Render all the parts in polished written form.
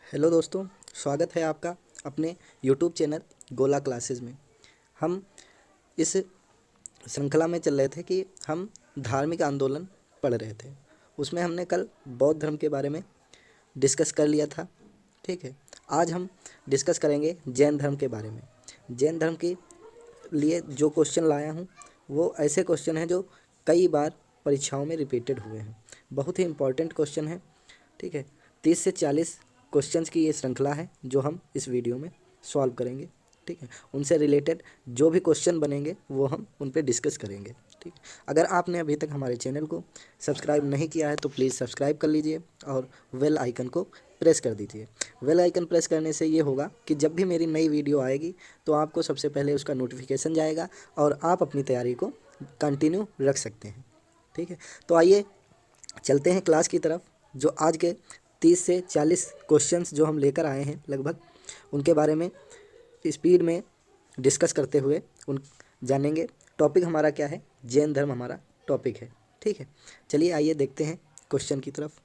Hello दोस्तों, स्वागत है आपका अपने यूट्यूब चैनल गोला क्लासेस में। हम इस श्रृंखला में चल रहे थे कि हम धार्मिक आंदोलन पढ़ रहे थे। उसमें हमने कल बौद्ध धर्म के बारे में डिस्कस कर लिया था। ठीक है, आज हम डिस्कस करेंगे जैन धर्म के बारे में। जैन धर्म के लिए जो क्वेश्चन लाया हूँ वो ऐसे क्वेश्चन हैं जो कई बार परीक्षाओं में रिपीटेड हुए हैं। बहुत ही इम्पोर्टेंट क्वेश्चन है। ठीक है, 30 से 40 क्वेश्चंस की ये श्रृंखला है जो हम इस वीडियो में सॉल्व करेंगे। ठीक है, उनसे रिलेटेड जो भी क्वेश्चन बनेंगे वो हम उन पे डिस्कस करेंगे। ठीक, अगर आपने अभी तक हमारे चैनल को सब्सक्राइब नहीं किया है तो प्लीज़ सब्सक्राइब कर लीजिए और बेल आइकन को प्रेस कर दीजिए। बेल आइकन प्रेस करने से ये होगा कि जब भी मेरी नई वीडियो आएगी तो आपको सबसे पहले उसका नोटिफिकेशन जाएगा और आप अपनी तैयारी को कंटिन्यू रख सकते हैं। ठीक है, तो आइए चलते हैं क्लास की तरफ। जो आज के 30 से 40 क्वेश्चंस जो हम लेकर आए हैं लगभग, उनके बारे में स्पीड में डिस्कस करते हुए उन जानेंगे। टॉपिक हमारा क्या है? जैन धर्म हमारा टॉपिक है। ठीक है, चलिए आइए देखते हैं क्वेश्चन की तरफ।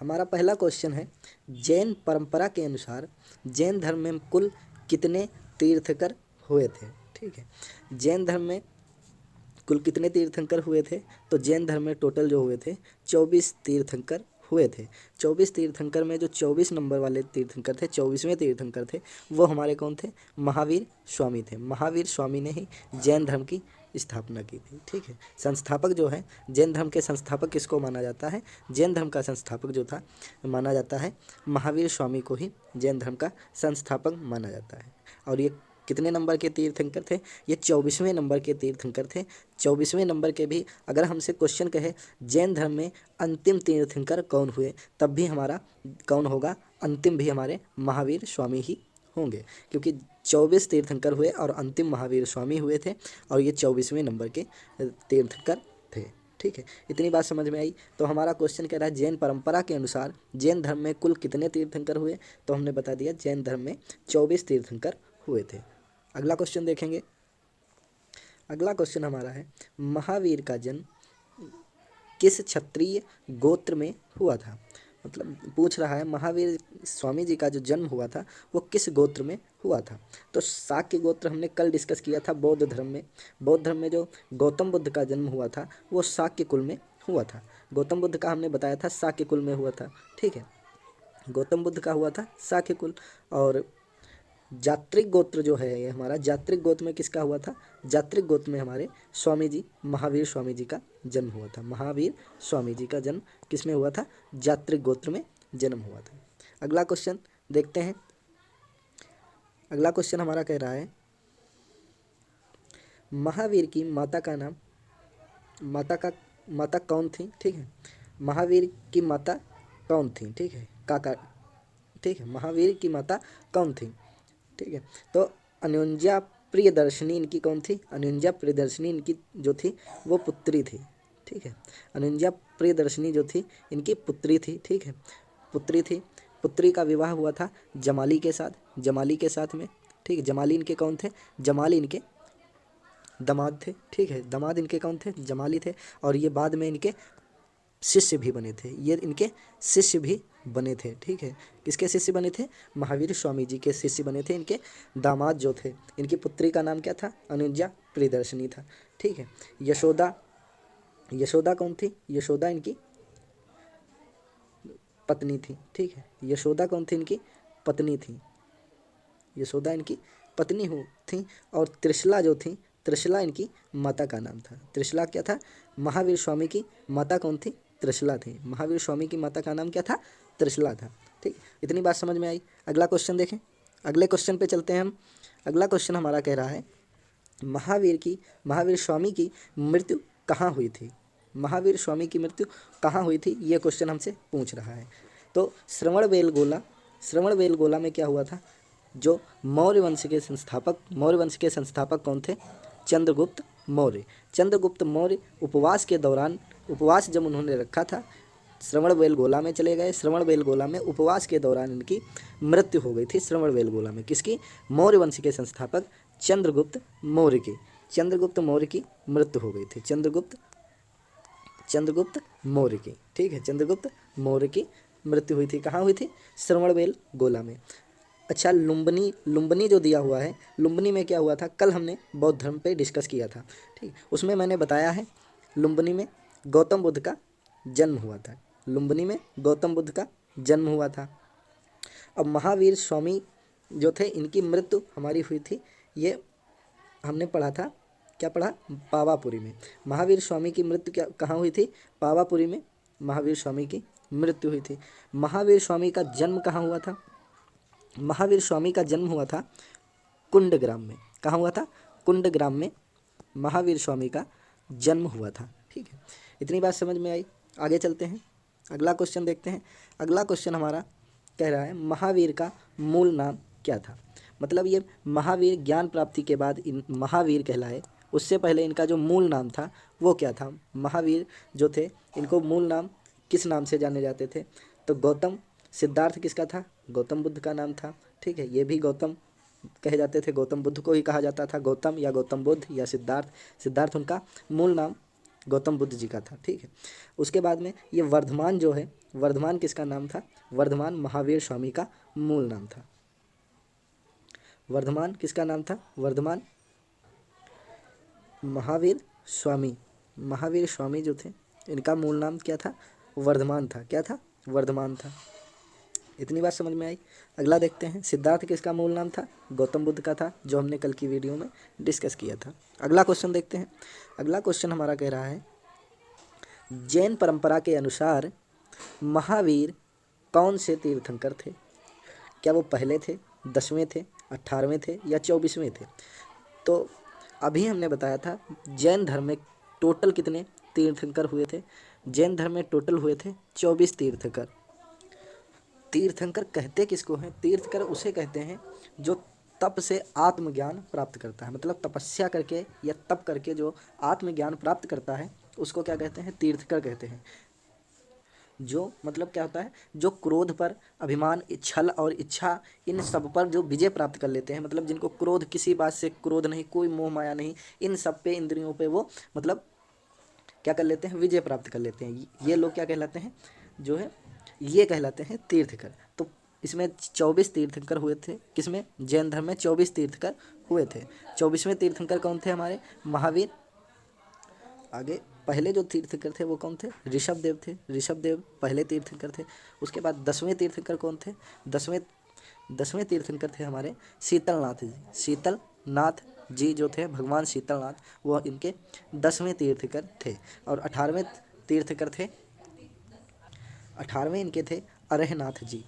हमारा पहला क्वेश्चन है, जैन परंपरा के अनुसार जैन धर्म में कुल कितने तीर्थंकर हुए थे? ठीक है, जैन धर्म में कुल कितने तीर्थंकर हुए थे? तो जैन धर्म में टोटल जो हुए थे 24 तीर्थंकर हुए थे। 24 तीर्थंकर में जो 24 नंबर वाले तीर्थंकर थे, 24वें तीर्थंकर थे, वो हमारे कौन थे? महावीर स्वामी थे। महावीर स्वामी ने ही जैन धर्म की स्थापना की थी। ठीक है, संस्थापक जो है जैन धर्म के संस्थापक किसको माना जाता है? जैन धर्म का संस्थापक जो था माना जाता है महावीर स्वामी को ही जैन धर्म का संस्थापक माना जाता है। और ये कितने नंबर के तीर्थंकर थे? ये 24वें नंबर के तीर्थंकर थे। 24वें नंबर के भी अगर हमसे क्वेश्चन कहे जैन धर्म में अंतिम तीर्थंकर कौन हुए, तब भी हमारा कौन होगा? अंतिम भी हमारे महावीर स्वामी ही होंगे, क्योंकि 24 तीर्थंकर हुए और अंतिम महावीर स्वामी हुए थे और ये 24वें नंबर के तीर्थंकर थे। ठीक है, इतनी बात समझ में आई। तो हमारा क्वेश्चन कह रहा है जैन परंपरा के अनुसार जैन धर्म में कुल कितने तीर्थंकर हुए? तो हमने बता दिया जैन धर्म में 24 तीर्थंकर हुए थे। अगला क्वेश्चन देखेंगे। अगला क्वेश्चन हमारा है, महावीर का जन्म किस क्षत्रिय गोत्र में हुआ था? मतलब पूछ रहा है महावीर स्वामी जी का जो जन्म हुआ था वो किस गोत्र में हुआ था? तो शाक्य गोत्र हमने कल डिस्कस किया था बौद्ध धर्म में। बौद्ध धर्म में जो गौतम बुद्ध का जन्म हुआ था वो शाक्य कुल में हुआ था। गौतम बुद्ध का हमने बताया था शाक्य कुल में हुआ था। ठीक है, गौतम बुद्ध का हुआ था शाक्य कुल। और जात्रिक गोत्र जो है ये हमारा, जात्रिक गोत्र में किसका हुआ था? जात्रिक गोत्र में हमारे स्वामी जी महावीर स्वामी जी का जन्म हुआ था। महावीर स्वामी जी का जन्म किस में हुआ था? जात्रिक गोत्र में जन्म हुआ था। अगला क्वेश्चन देखते हैं। अगला क्वेश्चन हमारा कह रहा है, महावीर की माता का नाम, माता कौन थी? ठीक है, महावीर की माता कौन थी? ठीक है, काका। ठीक है, महावीर की माता कौन थी? ठीक है, तो अनुंजा प्रियदर्शनी इनकी कौन थी? अनुंजा प्रियदर्शनी इनकी जो थी वो पुत्री थी। ठीक है, अनुंजा प्रियदर्शनी जो थी इनकी पुत्री थी। ठीक है, पुत्री थी। पुत्री का विवाह हुआ था जमाली के साथ, जमाली के साथ में। ठीक है, जमाली इनके कौन थे? जमाली इनके दामाद थे। ठीक है, दामाद इनके कौन थे? जमाली थे। और ये बाद में इनके शिष्य भी बने थे। ये इनके शिष्य भी बने थे। ठीक है, किसके शिष्य बने थे? महावीर स्वामी जी के शिष्य बने थे इनके दामाद जो थे। इनकी पुत्री का नाम क्या था? अनुजा प्रियदर्शनी था। ठीक है, यशोदा, यशोदा कौन थी? यशोदा इनकी पत्नी थी। ठीक है, यशोदा कौन थी? इनकी पत्नी थी। यशोदा इनकी पत्नी हो थी। और त्रिशला जो थी, त्रिशला इनकी माता का नाम था। त्रिशला क्या था? महावीर स्वामी की माता कौन थी? त्रिशला थी। महावीर स्वामी की माता का नाम क्या था? त्रिशला था। ठीक, इतनी बात समझ में आई। अगला क्वेश्चन देखें। अगले क्वेश्चन पे चलते हैं हम। अगला क्वेश्चन हमारा कह रहा है, महावीर स्वामी की मृत्यु कहाँ हुई थी? महावीर स्वामी की मृत्यु कहाँ हुई थी? ये क्वेश्चन हमसे पूछ रहा है। तो श्रवणबेलगोला में क्या हुआ था? जो मौर्य वंश के संस्थापक कौन थे? चंद्रगुप्त मौर्य। चंद्रगुप्त मौर्य उपवास के दौरान, उपवास जब उन्होंने रखा था, श्रवणबेलगोला में चले गए। श्रवणबेलगोला में उपवास के दौरान इनकी मृत्यु हो गई थी। श्रवणबेलगोला में किसकी? मौर्य वंश के संस्थापक चंद्रगुप्त मौर्य की। चंद्रगुप्त मौर्य की मृत्यु हो गई थी। चंद्रगुप्त मौर्य की। ठीक है, चंद्रगुप्त मौर्य की मृत्यु हुई थी। कहाँ हुई थी? श्रवणबेल गोला में। अच्छा, लुम्बिनी, लुम्बिनी जो दिया हुआ है, लुम्बिनी में क्या हुआ था? कल हमने बौद्ध धर्म पे डिस्कस किया था, ठीक। उसमें मैंने बताया है लुम्बिनी में गौतम बुद्ध का जन्म हुआ था। लुम्बिनी में गौतम बुद्ध का जन्म हुआ था। अब महावीर स्वामी जो थे, इनकी मृत्यु हमारी हुई थी, ये हमने पढ़ा था, क्या पढ़ा? पावापुरी में। महावीर स्वामी की मृत्यु क्या कहाँ हुई थी? पावापुरी में महावीर स्वामी की मृत्यु हुई थी। महावीर स्वामी का जन्म कहाँ हुआ था? महावीर स्वामी का जन्म हुआ था कुंडग्राम में। कहाँ हुआ था? कुंडग्राम में महावीर स्वामी का जन्म हुआ था, ठीक है। इतनी बात समझ में आई? आगे चलते हैं, अगला क्वेश्चन देखते हैं। अगला क्वेश्चन हमारा कह रहा है महावीर का मूल नाम क्या था? मतलब ये महावीर ज्ञान प्राप्ति के बाद इन महावीर कहलाए, उससे पहले इनका जो मूल नाम था वो क्या था? महावीर जो थे, इनको मूल नाम किस नाम से जाने जाते थे? तो गौतम, सिद्धार्थ किसका था? गौतम बुद्ध का नाम था, ठीक है। ये भी गौतम कहे जाते थे, गौतम बुद्ध को ही कहा जाता था गौतम या गौतम बुद्ध या सिद्धार्थ। सिद्धार्थ उनका मूल नाम गौतम बुद्ध जी का था, ठीक है। उसके बाद में ये वर्धमान जो है, वर्धमान किसका नाम था? वर्धमान महावीर स्वामी का मूल नाम था। वर्धमान किसका नाम था? वर्धमान महावीर स्वामी, महावीर स्वामी जो थे, इनका मूल नाम क्या था? वर्धमान था। क्या था? वर्धमान था। इतनी बात समझ में आई? अगला देखते हैं, सिद्धार्थ किसका मूल नाम था? गौतम बुद्ध का था, जो हमने कल की वीडियो में डिस्कस किया था। अगला क्वेश्चन देखते हैं। अगला क्वेश्चन हमारा कह रहा है जैन परंपरा के अनुसार महावीर कौन से तीर्थंकर थे? क्या वो पहले थे, 10वें थे, 18वें थे या 24वें थे? तो अभी हमने बताया था जैन धर्म में टोटल कितने तीर्थंकर हुए थे? जैन धर्म में टोटल हुए थे 24 तीर्थंकर। तीर्थंकर कहते किसको हैं? तीर्थंकर उसे कहते हैं जो तप से आत्मज्ञान प्राप्त करता है, मतलब तपस्या करके या तप करके जो आत्मज्ञान प्राप्त करता है उसको क्या कहते हैं? तीर्थंकर कहते हैं। जो मतलब क्या होता है? जो क्रोध पर, अभिमान, छल और इच्छा, इन सब पर जो विजय प्राप्त कर लेते हैं, मतलब जिनको क्रोध, किसी बात से क्रोध नहीं, कोई मोह माया नहीं, इन सब पे, इंद्रियों पे वो मतलब क्या कर लेते हैं? विजय प्राप्त कर लेते हैं। ये लोग क्या कहलाते हैं? जो है ये कहलाते हैं तीर्थंकर। तो इसमें 24 तीर्थंकर हुए थे। किसमें? जैन धर्म में 24 तीर्थंकर हुए थे। 24वें तीर्थंकर कौन थे हमारे? महावीर। आगे पहले जो तीर्थंकर थे वो कौन थे? ऋषभदेव थे। ऋषभदेव पहले तीर्थंकर थे। उसके बाद 10वें तीर्थंकर कौन थे? 10वें तीर्थंकर थे हमारे शीतलनाथ जी। शीतलनाथ जी जो थे, भगवान शीतलनाथ, वो इनके 10वें तीर्थंकर थे। और 18वें तीर्थंकर थे, 18वें इनके थे अरहनाथ जी।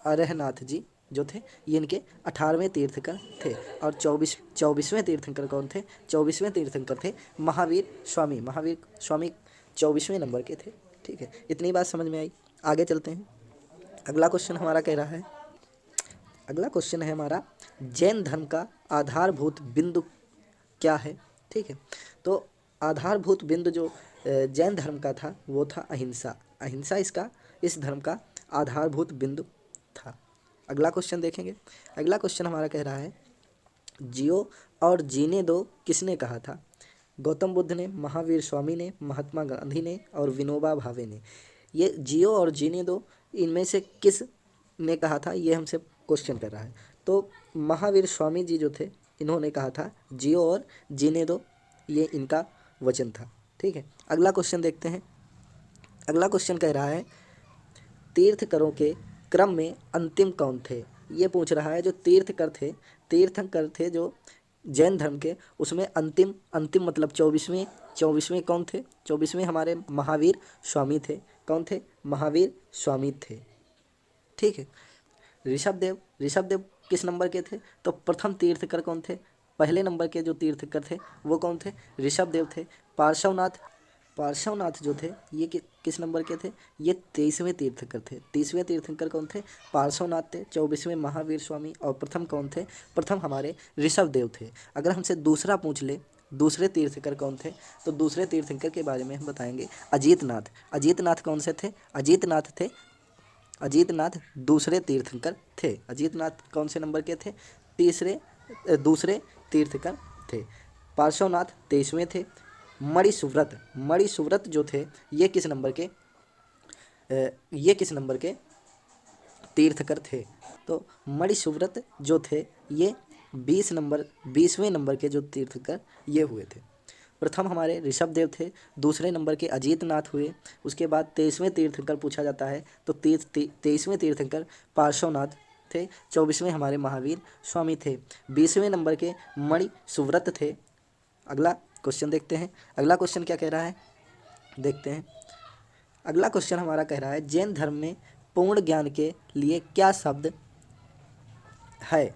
अरहनाथ जी जो थे, ये इनके 18वें तीर्थंकर थे। और 24वें तीर्थंकर कौन थे? 24वें तीर्थंकर थे महावीर स्वामी। महावीर स्वामी 24वें नंबर के थे, ठीक है। इतनी बात समझ में आई? आगे चलते हैं। अगला क्वेश्चन हमारा कह रहा है, अगला क्वेश्चन है हमारा जैन धर्म का आधारभूत बिंदु क्या है? ठीक है। तो आधारभूत बिंदु जो जैन धर्म का था वो था अहिंसा। अहिंसा इस धर्म का आधारभूत बिंदु था। अगला क्वेश्चन देखेंगे। अगला क्वेश्चन हमारा कह रहा है जियो और जीने दो किसने कहा था? गौतम बुद्ध ने, महावीर स्वामी ने, महात्मा गांधी ने और विनोबा भावे ने। ये जियो और जीने दो इनमें से किस ने कहा था? ये हमसे क्वेश्चन कर रहा है। तो महावीर स्वामी जी जो थे, इन्होंने कहा था जियो और जीने दो, ये इनका वचन था, ठीक है। अगला क्वेश्चन देखते हैं। अगला क्वेश्चन कह रहा है तीर्थंकरों के क्रम में अंतिम कौन थे? ये पूछ रहा है जो तीर्थंकर थे जो जैन धर्म के, उसमें अंतिम मतलब 24वें कौन थे? 24वें हमारे महावीर स्वामी थे। कौन थे? महावीर स्वामी थे, ठीक है। ऋषभदेव किस नंबर के थे? तो प्रथम तीर्थंकर कौन थे? पहले नंबर के जो तीर्थंकर थे वो कौन थे? ऋषभदेव थे। पार्श्वनाथ जो थे ये किस नंबर के थे? ये 23वें तीर्थंकर थे। 30वें तीर्थंकर कौन थे? पार्श्वनाथ थे। 24वें महावीर स्वामी। और प्रथम कौन थे? प्रथम हमारे ऋषभदेव थे। अगर हमसे दूसरा पूछ ले, दूसरे तीर्थंकर कौन थे? तो दूसरे तीर्थंकर के बारे में हम बताएंगे अजीतनाथ। अजीतनाथ कौन से थे? अजीतनाथ दूसरे तीर्थंकर थे। अजीतनाथ कौन से नंबर के थे? दूसरे तीर्थंकर थे। पार्श्वनाथ 23वें थे। मणिसुव्रत, मणिसुव्रत जो थे ये किस नंबर के तीर्थकर थे? तो मणिसुव्रत जो थे ये 20वें नंबर के जो तीर्थकर ये हुए थे। प्रथम हमारे ऋषभदेव थे, दूसरे नंबर के अजीतनाथ हुए, उसके बाद 23वें तीर्थंकर पूछा जाता है तो 23वें तीर्थंकर पार्श्वनाथ थे, 24वें हमारे महावीर स्वामी थे, 20वें नंबर के मणि सुव्रत थे। अगला क्वेश्चन देखते हैं, अगला क्वेश्चन क्या कह रहा है देखते हैं। अगला क्वेश्चन हमारा कह रहा है जैन धर्म में पूर्ण ज्ञान के लिए क्या शब्द है?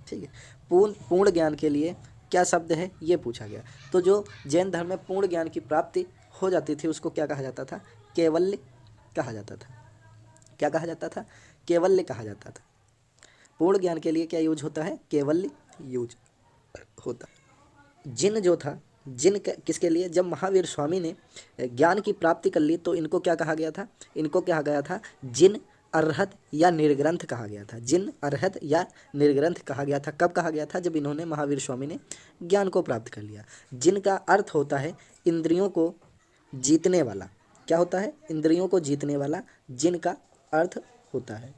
ठीक है, पूर्ण ज्ञान के लिए क्या शब्द है ये पूछा गया। तो जो जैन धर्म में पूर्ण ज्ञान की प्राप्ति हो जाती थी उसको क्या कहा जाता था? कैवल्य कहा जाता था। क्या कहा जाता था? कैवल्य कहा जाता था। पूर्ण ज्ञान के लिए क्या यूज होता है? कैवल्य यूज होता है। जिन जो था, जिन किसके लिए? जब महावीर स्वामी ने ज्ञान की प्राप्ति कर ली तो इनको क्या कहा गया था? इनको क्या कहा गया था? जिन अरहत या निर्ग्रंथ कहा गया था। जिन अरहत या निर्ग्रंथ कहा गया था। कब कहा गया था? जब इन्होंने, महावीर स्वामी ने ज्ञान को प्राप्त कर लिया। जिनका अर्थ होता है इंद्रियों को जीतने वाला। क्या होता है? इंद्रियों को जीतने वाला जिनका अर्थ होता है।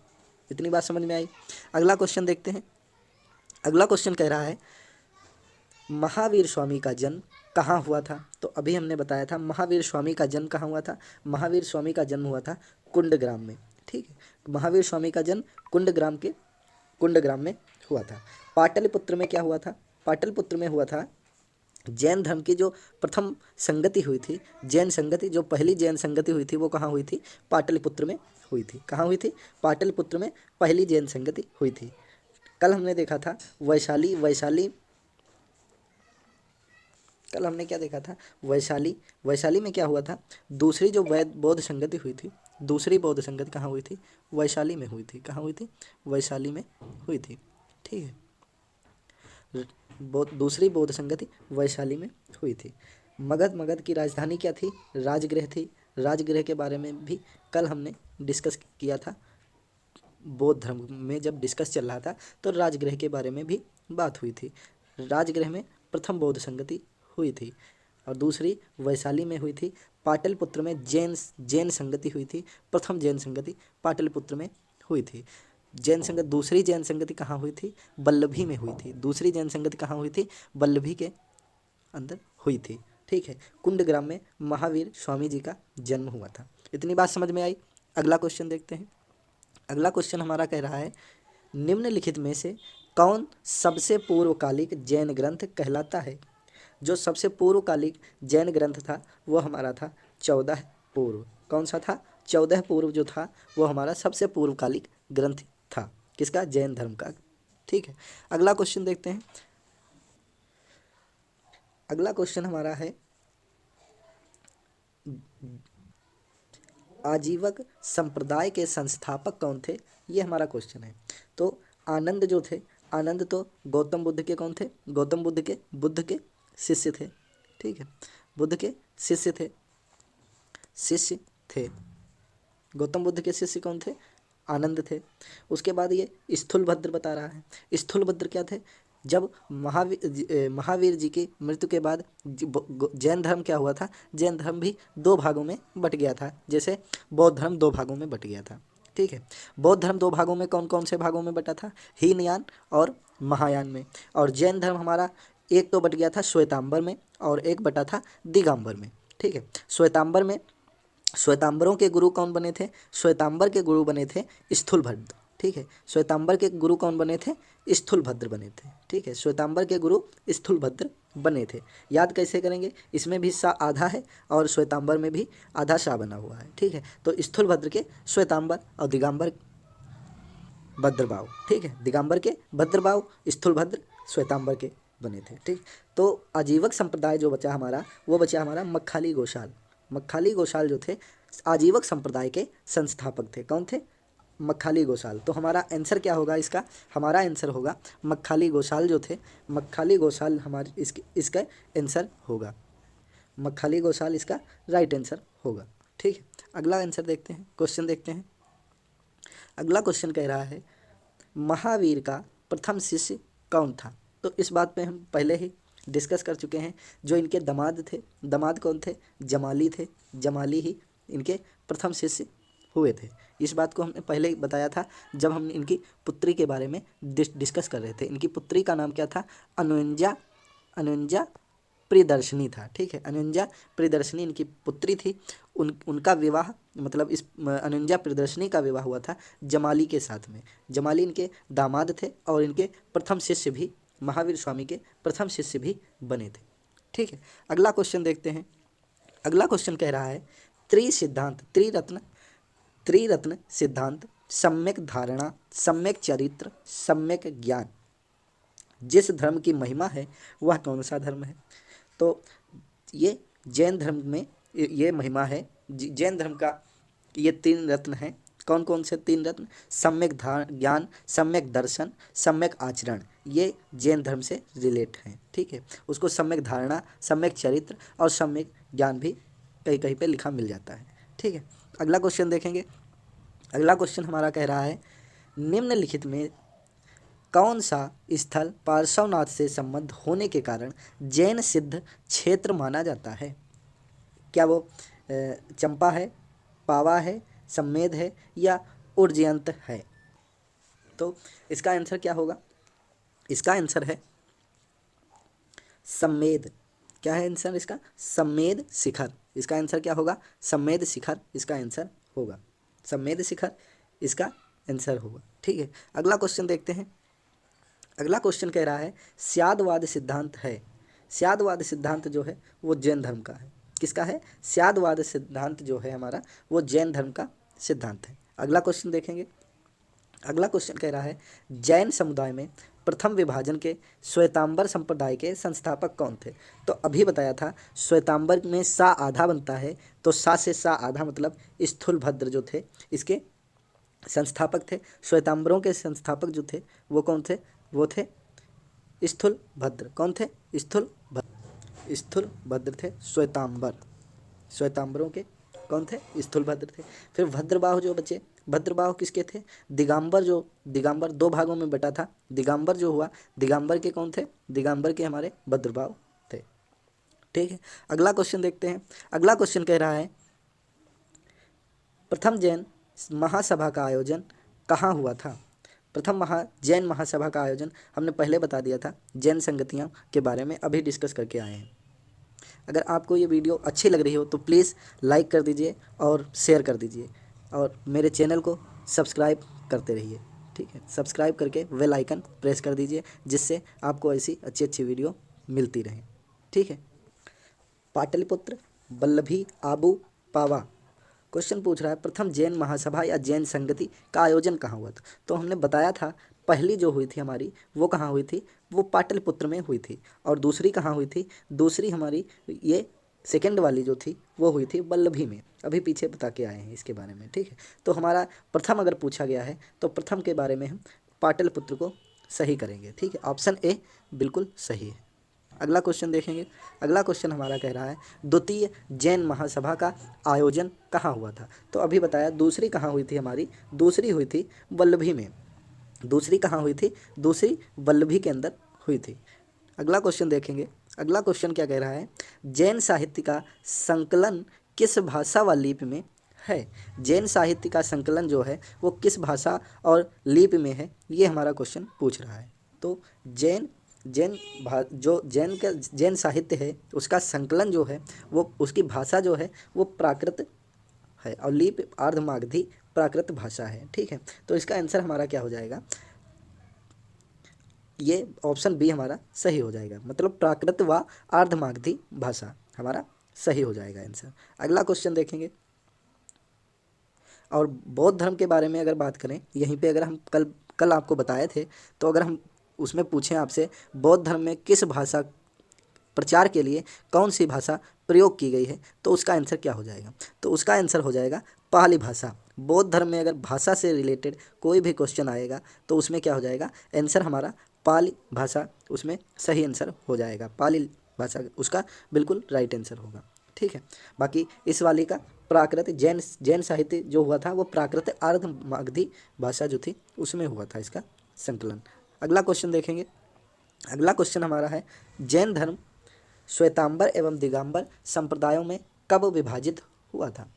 इतनी बात समझ में आई? अगला क्वेश्चन देखते हैं। अगला क्वेश्चन कह रहा है महावीर स्वामी का जन्म कहाँ हुआ था? तो अभी हमने बताया था महावीर स्वामी का जन्म कहाँ हुआ था। महावीर स्वामी का जन्म हुआ था कुंडग्राम में। ठीक है, महावीर स्वामी का जन्म कुंडग्राम में हुआ था। पाटलिपुत्र में क्या हुआ था? पाटलिपुत्र में हुआ था जैन धर्म की जो प्रथम संगति हुई थी, जैन संगति, जो पहली जैन संगति हुई थी वो कहाँ हुई थी? पाटलिपुत्र में हुई थी। कहाँ हुई थी? पाटलिपुत्र में पहली जैन संगति हुई थी। कल हमने देखा था वैशाली कल हमने क्या देखा था? वैशाली में क्या हुआ था? दूसरी जो बौद्ध संगति हुई थी, दूसरी बौद्ध संगति कहाँ हुई थी? वैशाली में हुई थी। कहाँ हुई थी? वैशाली में हुई थी। ठीक है, दूसरी बौद्ध संगति वैशाली में हुई थी। मगध की राजधानी क्या थी? राजगृह थी। राजगृह के बारे में भी कल हमने डिस्कस किया था। बौद्ध धर्म में जब डिस्कस चल रहा था तो राजगृह के बारे में भी बात हुई थी। राजगृह में प्रथम बौद्ध संगति हुई थी और दूसरी वैशाली में हुई थी। पाटलिपुत्र में जैन संगति हुई थी। प्रथम जैन संगति पाटलिपुत्र में हुई थी। दूसरी जैन संगति कहाँ हुई थी? वल्लभी में हुई थी। दूसरी जैन संगति कहाँ हुई थी? वल्लभी के अंदर हुई थी। ठीक है, कुंडग्राम में महावीर स्वामी जी का जन्म हुआ था। इतनी बात समझ में आई? अगला क्वेश्चन देखते हैं। अगला क्वेश्चन हमारा कह रहा है निम्नलिखित में से कौन सबसे पूर्वकालिक जैन ग्रंथ कहलाता है? जो सबसे पूर्वकालिक जैन ग्रंथ था वो हमारा था 14 पूर्व। कौन सा था? 14 पूर्व जो था वो हमारा सबसे पूर्वकालिक ग्रंथ था। किसका? जैन धर्म का। ठीक है, अगला क्वेश्चन देखते हैं। अगला क्वेश्चन हमारा है आजीवक संप्रदाय के संस्थापक कौन थे? ये हमारा क्वेश्चन है। तो आनंद जो थे, आनंद तो गौतम बुद्ध के कौन थे? गौतम बुद्ध के शिष्य थे। ठीक है, बुद्ध के शिष्य थे। गौतम बुद्ध के शिष्य कौन थे? आनंद थे। उसके बाद ये स्थूलभद्र बता रहा है। स्थूलभद्र क्या थे? जब महावीर जी की मृत्यु के बाद जैन धर्म क्या हुआ था? जैन धर्म भी 2 भागों में बट गया था, जैसे बौद्ध धर्म 2 भागों में बट गया था। ठीक है, बौद्ध धर्म 2 भागों में कौन कौन से भागों में बटा था? हीनयान और महायान में। और जैन धर्म हमारा एक तो बट गया था श्वेतांबर में और एक बटा था दिगंबर में। ठीक है, श्वेतांबरों के गुरु कौन बने थे? श्वेतांबर के गुरु बने थे स्थूलभद्र। ठीक है, श्वेतांबर के गुरु कौन बने थे? स्थूलभद्र बने थे। ठीक है, श्वेतांबर के गुरु स्थूलभद्र बने थे। याद कैसे करेंगे? इसमें भी सा आधा है और श्वेतांबर में भी आधा सा बना हुआ है। ठीक है, तो स्थूलभद्र के श्वेतांबर और दिगंबर भद्रबाहु। ठीक है, दिगंबर के भद्रबाहु, स्थूलभद्र श्वेतांबर के बने थे। ठीक, तो आजीवक संप्रदाय जो बचा हमारा, वो बचा हमारा मक्खाली गोशाल। मक्खाली गोशाल जो थे आजीवक संप्रदाय के संस्थापक थे। कौन थे? मक्खाली गोशाल। तो हमारा आंसर क्या होगा इसका? हमारा आंसर होगा मक्खाली गोशाल जो थे, मक्खाली गोशाल हमारे इसका आंसर होगा। मक्खाली गोशाल इसका राइट आंसर होगा। ठीक है, अगला आंसर देखते हैं, क्वेश्चन देखते हैं। अगला क्वेश्चन कह रहा है महावीर का प्रथम शिष्य कौन था? तो इस बात पे हम पहले ही डिस्कस कर चुके हैं। जो इनके दामाद थे, दामाद कौन थे? जमाली थे। जमाली ही इनके प्रथम शिष्य हुए थे। इस बात को हमने पहले ही बताया था जब हम इनकी पुत्री के बारे में डिस्कस कर रहे थे। इनकी पुत्री का नाम क्या था? अनुंजा अनुंजा प्रियदर्शनी था। ठीक है, अनुंजा प्रियदर्शनी इनकी पुत्री थी। उनका विवाह, मतलब इस अनुंजा प्रियदर्शनी का विवाह हुआ था जमाली के साथ में। जमाली इनके दामाद थे और इनके प्रथम शिष्य भी, महावीर स्वामी के प्रथम शिष्य भी बने थे। ठीक है, अगला क्वेश्चन देखते हैं। अगला क्वेश्चन कह रहा है त्रिसिद्धांत, त्रिरत्न सिद्धांत, सम्यक धारणा, सम्यक चरित्र, सम्यक ज्ञान, जिस धर्म की महिमा है वह कौन सा धर्म है? तो ये जैन धर्म में ये महिमा है। जैन धर्म का ये 3 रत्न हैं। कौन कौन से 3 रत्न? सम्यक ज्ञान, सम्यक दर्शन, सम्यक आचरण। ये जैन धर्म से रिलेट हैं। ठीक है, उसको सम्यक धारणा, सम्यक चरित्र और सम्यक ज्ञान भी कहीं कहीं पे लिखा मिल जाता है। ठीक है, अगला क्वेश्चन देखेंगे। अगला क्वेश्चन हमारा कह रहा है निम्नलिखित में कौन सा स्थल पार्श्वनाथ से संबंध होने के कारण जैन सिद्ध क्षेत्र माना जाता है? क्या वो चंपा है, पावा है, सम्मेद है या उज्जयंत है? तो इसका आंसर क्या होगा? इसका आंसर है सम्मेद। क्या है आंसर इसका? सम्मेद शिखर। इसका आंसर क्या होगा? सम्मेद शिखर इसका आंसर होगा। सम्मेद शिखर इसका आंसर होगा। ठीक है, अगला क्वेश्चन देखते हैं। अगला क्वेश्चन कह रहा है स्यादवाद सिद्धांत है। स्यादवाद सिद्धांत जो है वो जैन धर्म का है। किसका है? स्यादवाद सिद्धांत जो है हमारा वो जैन धर्म का सिद्धांत है। अगला क्वेश्चन देखेंगे। अगला क्वेश्चन कह रहा है जैन समुदाय में प्रथम विभाजन के श्वेतांबर संप्रदाय के संस्थापक कौन थे? तो अभी बताया था श्वेतांबर में सा आधा बनता है, तो सा से सा आधा मतलब स्थूलभद्र जो थे इसके संस्थापक थे। श्वेतांबरों के संस्थापक जो थे वो कौन थे? वो थे स्थूलभद्र। कौन थे? स्थूलभद्र थे श्वेतांबर। श्वेतांबरों के कौन थे? स्थूलभद्र थे। फिर भद्रबाहु जो बचे, भद्रबाहु किसके थे? दिगंबर। जो दिगंबर 2 भागों में बटा था, दिगंबर जो हुआ, दिगंबर के कौन थे? दिगंबर के हमारे भद्रबाहु थे। ठीक है, अगला क्वेश्चन देखते हैं। अगला क्वेश्चन कह रहा है प्रथम जैन महासभा का आयोजन कहाँ हुआ था? प्रथम जैन महासभा का आयोजन हमने पहले बता दिया था, जैन संगतियों के बारे में अभी डिस्कस करके आए हैं। अगर आपको ये वीडियो अच्छी लग रही हो तो प्लीज़ लाइक कर दीजिए और शेयर कर दीजिए और मेरे चैनल को सब्सक्राइब करते रहिए। ठीक है, सब्सक्राइब करके बेल आइकन प्रेस कर दीजिए जिससे आपको ऐसी अच्छी अच्छी वीडियो मिलती रहे। ठीक है, पाटलिपुत्र, वल्लभी, आबू, पावा। क्वेश्चन पूछ रहा है प्रथम जैन महासभा या जैन संगति का आयोजन कहाँ हुआ था? तो हमने बताया था पहली जो हुई थी हमारी वो कहाँ हुई थी? वो पाटलिपुत्र में हुई थी। और दूसरी कहाँ हुई थी? दूसरी हमारी ये सेकंड वाली जो थी वो हुई थी वल्लभी में। अभी पीछे बता के आए हैं इसके बारे में। ठीक है, तो हमारा प्रथम अगर पूछा गया है तो प्रथम के बारे में हम पाटलिपुत्र को सही करेंगे। ठीक है, ऑप्शन ए बिल्कुल सही है। अगला क्वेश्चन देखेंगे। अगला क्वेश्चन हमारा कह रहा है द्वितीय जैन महासभा का आयोजन कहाँ हुआ था? तो अभी बताया दूसरी कहाँ हुई थी हमारी? दूसरी हुई थी वल्लभी में। दूसरी कहाँ हुई थी? दूसरी वल्लभी के अंदर हुई थी। अगला क्वेश्चन देखेंगे। अगला क्वेश्चन क्या कह रहा है जैन साहित्य का संकलन किस भाषा व लिपि में है? जैन साहित्य का संकलन जो है वो किस भाषा और लिपि में है, ये हमारा क्वेश्चन पूछ रहा है। तो जैन साहित्य है उसका संकलन जो है वो उसकी भाषा जो है वो प्राकृत है और लिपि अर्धमागधी प्राकृत भाषा है। ठीक है, तो इसका आंसर हमारा क्या हो जाएगा? ये ऑप्शन बी हमारा सही हो जाएगा, मतलब प्राकृत व अर्धमागधी भाषा हमारा सही हो जाएगा आंसर। अगला क्वेश्चन देखेंगे। और बौद्ध धर्म के बारे में अगर बात करें, यहीं पे अगर हम कल आपको बताए थे, तो अगर हम उसमें पूछें आपसे बौद्ध धर्म में किस भाषा प्रचार के लिए कौन सी भाषा प्रयोग की गई है, तो उसका आंसर क्या हो जाएगा? तो उसका आंसर हो जाएगा पाली भाषा। बौद्ध धर्म में अगर भाषा से रिलेटेड कोई भी क्वेश्चन आएगा तो उसमें क्या हो जाएगा? आंसर हमारा पाली भाषा उसमें सही आंसर हो जाएगा। पाली भाषा उसका बिल्कुल राइट आंसर होगा। ठीक है, बाकी इस वाली का प्राकृत जैन साहित्य जो हुआ था वो प्राकृत अर्धमागधी भाषा जो थी उसमें हुआ था इसका संकलन। अगला क्वेश्चन देखेंगे। अगला क्वेश्चन हमारा है, जैन धर्म श्वेतांबर एवं दिगंबर संप्रदायों में कब विभाजित हुआ था?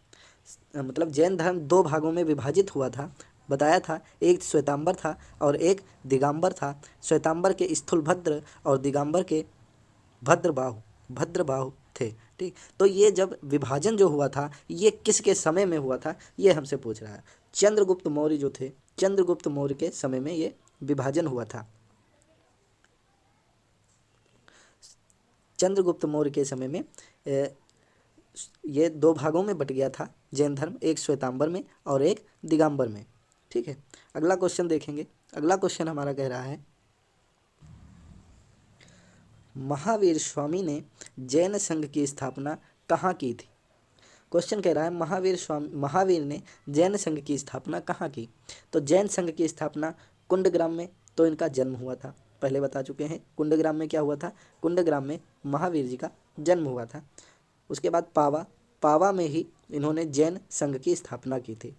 मतलब जैन धर्म दो भागों में विभाजित हुआ था, बताया था। एक श्वेतांबर था और एक दिगंबर था। श्वेतांबर के स्थूलभद्र और दिगंबर के भद्रबाहु थे। ठीक, तो ये जब विभाजन जो हुआ था ये किसके समय में हुआ था, ये हमसे पूछ रहा है। चंद्रगुप्त मौर्य जो थे, चंद्रगुप्त मौर्य के समय में ये विभाजन हुआ था। चंद्रगुप्त मौर्य के समय में ये दो भागों में बट गया था जैन धर्म, एक श्वेतांबर में और एक दिगंबर में। ठीक है, अगला क्वेश्चन देखेंगे। अगला क्वेश्चन हमारा कह रहा है, महावीर स्वामी ने जैन संघ की स्थापना कहाँ की थी? क्वेश्चन कह रहा है महावीर ने जैन संघ की स्थापना कहाँ की? तो जैन संघ की स्थापना कुंडग्राम में तो इनका जन्म हुआ था, पहले बता चुके हैं। कुंडग्राम में क्या हुआ था? कुंडग्राम में महावीर जी का जन्म हुआ था। उसके बाद पावा में ही इन्होंने जैन संघ की स्थापना की थी।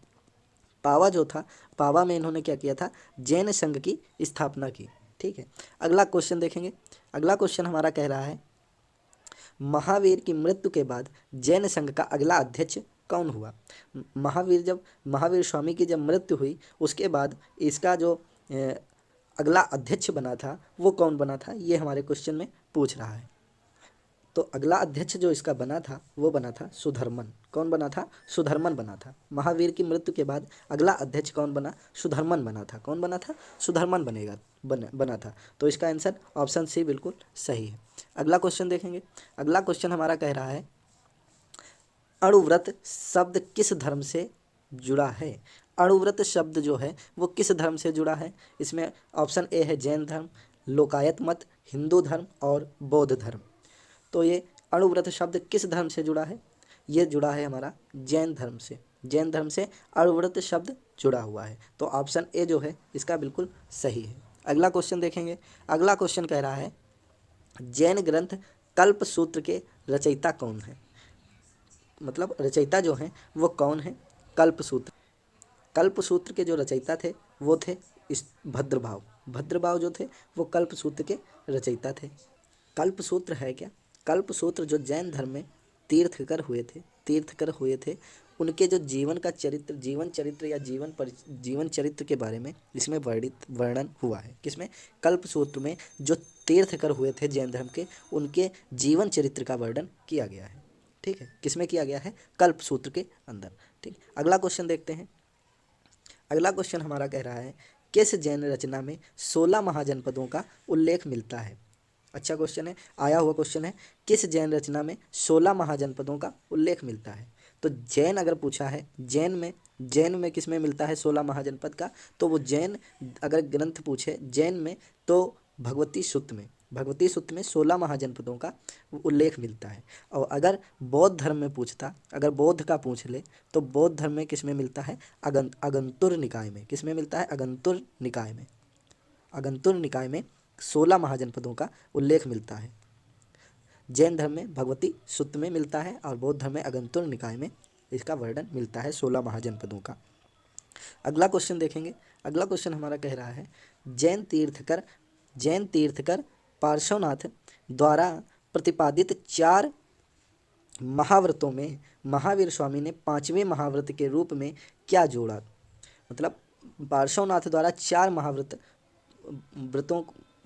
पावा जो था, पावा में इन्होंने क्या किया था? जैन संघ की स्थापना की। ठीक है, अगला क्वेश्चन देखेंगे। अगला क्वेश्चन हमारा कह रहा है, महावीर की मृत्यु के बाद जैन संघ का अगला अध्यक्ष कौन हुआ? महावीर स्वामी की जब मृत्यु हुई उसके बाद इसका जो अगला अध्यक्ष बना था वो कौन बना था, ये हमारे क्वेश्चन में पूछ रहा है। तो अगला अध्यक्ष जो इसका बना था वो बना था सुधर्मन। कौन बना था? सुधर्मन बना था। महावीर की मृत्यु के बाद अगला अध्यक्ष कौन बना? सुधर्मन बना था। कौन बना था? सुधर्मन बना था। तो इसका आंसर ऑप्शन सी बिल्कुल सही है। अगला क्वेश्चन देखेंगे। अगला क्वेश्चन हमारा कह रहा है, अणुव्रत शब्द किस धर्म से जुड़ा है? अणुव्रत शब्द जो है वो किस धर्म से जुड़ा है? इसमें ऑप्शन ए है जैन धर्म, लोकायत मत, हिंदू धर्म और बौद्ध धर्म। तो ये अणुव्रत शब्द किस धर्म से जुड़ा है? ये जुड़ा है हमारा जैन धर्म से। जैन धर्म से अणुव्रत शब्द जुड़ा हुआ है। तो ऑप्शन ए जो है इसका बिल्कुल सही है। अगला क्वेश्चन देखेंगे। अगला क्वेश्चन कह रहा है, जैन ग्रंथ कल्पसूत्र के रचयिता कौन है? मतलब रचयिता जो हैं वो कौन है? कल्पसूत्र के जो रचयिता थे वो थे इस भद्रबाहु जो थे वो कल्पसूत्र के रचयिता थे। कल्पसूत्र है क्या? कल्पसूत्र जो जैन धर्म में तीर्थकर हुए थे उनके जो जीवन चरित्र या जीवन चरित्र के बारे में इसमें वर्णन हुआ है। किसमें? कल्पसूत्र में जो तीर्थकर हुए थे जैन धर्म के, उनके जीवन चरित्र का वर्णन किया गया है। ठीक है, किसमें किया गया है? कल्पसूत्र के अंदर। ठीक, अगला क्वेश्चन देखते हैं। अगला क्वेश्चन हमारा कह रहा है, किस जैन रचना में 16 महाजनपदों का उल्लेख मिलता है? अच्छा क्वेश्चन है, आया हुआ क्वेश्चन है। किस जैन रचना में 16 महाजनपदों का उल्लेख मिलता है? तो जैन अगर पूछा है, जैन में किस में मिलता है 16 महाजनपद का? तो वो जैन अगर ग्रंथ पूछे जैन में तो भगवती सूक्त में 16 महाजनपदों का उल्लेख मिलता है। और अगर बौद्ध धर्म में पूछता, अगर बौद्ध का पूछ ले तो बौद्ध धर्म में किस में मिलता है? अगंतुर निकाय में। किस में मिलता है? अगंतुर निकाय में 16 महाजनपदों का उल्लेख मिलता है। जैन धर्म में भगवती सूक्त में मिलता है और बौद्ध धर्म में अगंतुर निकाय में इसका वर्णन मिलता है 16 महाजनपदों का। अगला क्वेश्चन देखेंगे। अगला क्वेश्चन हमारा कह रहा है, जैन तीर्थकर पार्श्वनाथ द्वारा प्रतिपादित 4 महाव्रतों में महावीर स्वामी ने 5वें महाव्रत के रूप में क्या जोड़ा? मतलब पार्श्वनाथ द्वारा 4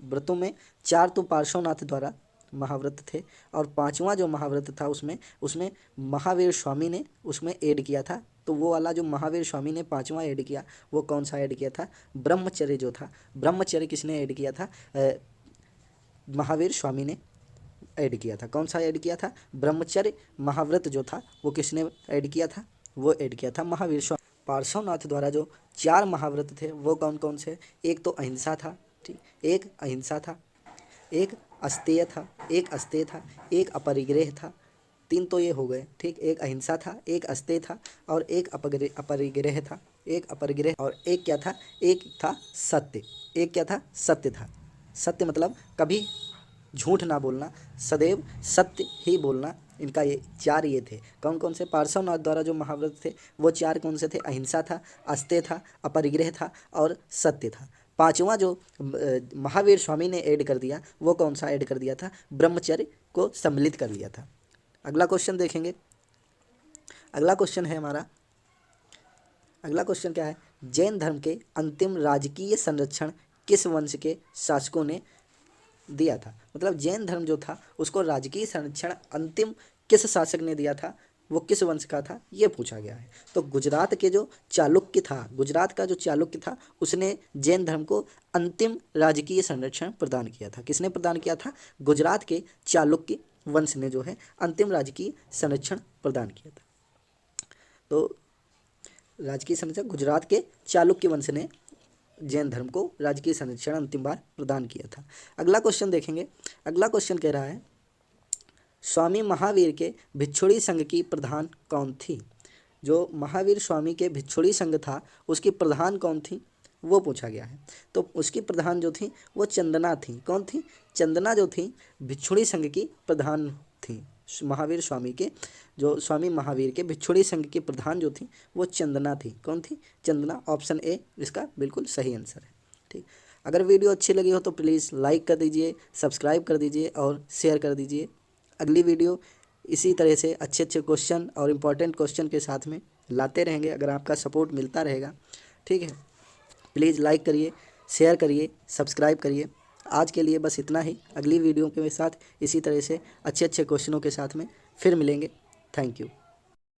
व्रतों में 4 तो पार्श्वनाथ द्वारा महाव्रत थे और 5वां जो महाव्रत था उसमें महावीर स्वामी ने उसमें ऐड किया था। तो वो वाला जो महावीर स्वामी ने 5वां ऐड किया वो कौन सा ऐड किया था? ब्रह्मचर्य जो था। ब्रह्मचर्य किसने ऐड किया था? महावीर स्वामी ने ऐड किया था। कौन सा ऐड किया था? ब्रह्मचर्य महाव्रत जो था वो किसने ऐड किया था? वो ऐड किया था महावीर स्वामी। पार्श्वनाथ द्वारा जो 4 महाव्रत थे वो कौन कौन से? एक तो अहिंसा था, ठीक, एक अहिंसा था, एक अस्तेय था, एक अपरिग्रह था। 3 तो ये हो गए, ठीक। एक अहिंसा था, एक अस्तेय था और एक अपरिग्रह था। और एक क्या था? एक था सत्य। एक क्या था? सत्य था। सत्य मतलब कभी झूठ ना बोलना, सदैव सत्य ही बोलना। इनका ये 4 ये थे। कौन कौन से? पार्श्वनाथ द्वारा जो महाव्रत थे वो 4 कौन से थे? अहिंसा था, अस्तेय था, अपरिग्रह था और सत्य था। पांचवा जो महावीर स्वामी ने ऐड कर दिया वो कौन सा ऐड कर दिया था, ब्रह्मचर्य को सम्मिलित कर लिया था। अगला क्वेश्चन देखेंगे। अगला क्वेश्चन है हमारा, अगला क्वेश्चन क्या है, जैन धर्म के अंतिम राजकीय संरक्षण किस वंश के शासकों ने दिया था। मतलब जैन धर्म जो था उसको राजकीय संरक्षण अंतिम किस शासक ने दिया था, वो किस वंश का था, ये पूछा गया है। तो गुजरात के जो चालुक्य था, गुजरात का जो चालुक्य था उसने जैन धर्म को अंतिम राजकीय संरक्षण प्रदान किया था। किसने प्रदान किया था, गुजरात के चालुक्य वंश ने जो है अंतिम राजकीय संरक्षण प्रदान किया था। तो राजकीय संरक्षण गुजरात के चालुक्य वंश ने जैन धर्म को राजकीय संरक्षण अंतिम बार प्रदान किया था। अगला क्वेश्चन देखेंगे। अगला क्वेश्चन कह रहा है, स्वामी महावीर के भिक्षुणी संघ की प्रधान कौन थी। जो महावीर स्वामी के भिक्षुणी संघ था उसकी प्रधान कौन थी, वो पूछा गया है। तो उसकी प्रधान जो थी वो चंदना थी। कौन थी, चंदना जो थी भिक्षुणी संघ की प्रधान थी। महावीर स्वामी के, जो स्वामी महावीर के भिक्षुणी संघ की प्रधान जो थी वो चंदना थी। कौन थी, चंदना। ऑप्शन ए इसका बिल्कुल सही आंसर है। ठीक, अगर वीडियो अच्छी लगी हो तो प्लीज़ लाइक कर दीजिए, सब्सक्राइब कर दीजिए और शेयर कर दीजिए। अगली वीडियो इसी तरह से अच्छे अच्छे क्वेश्चन और इम्पॉर्टेंट क्वेश्चन के साथ में लाते रहेंगे, अगर आपका सपोर्ट मिलता रहेगा। ठीक है, प्लीज़ लाइक करिए, शेयर करिए, सब्सक्राइब करिए। आज के लिए बस इतना ही। अगली वीडियो के साथ इसी तरह से अच्छे अच्छे क्वेश्चनों के साथ में फिर मिलेंगे। Thank you.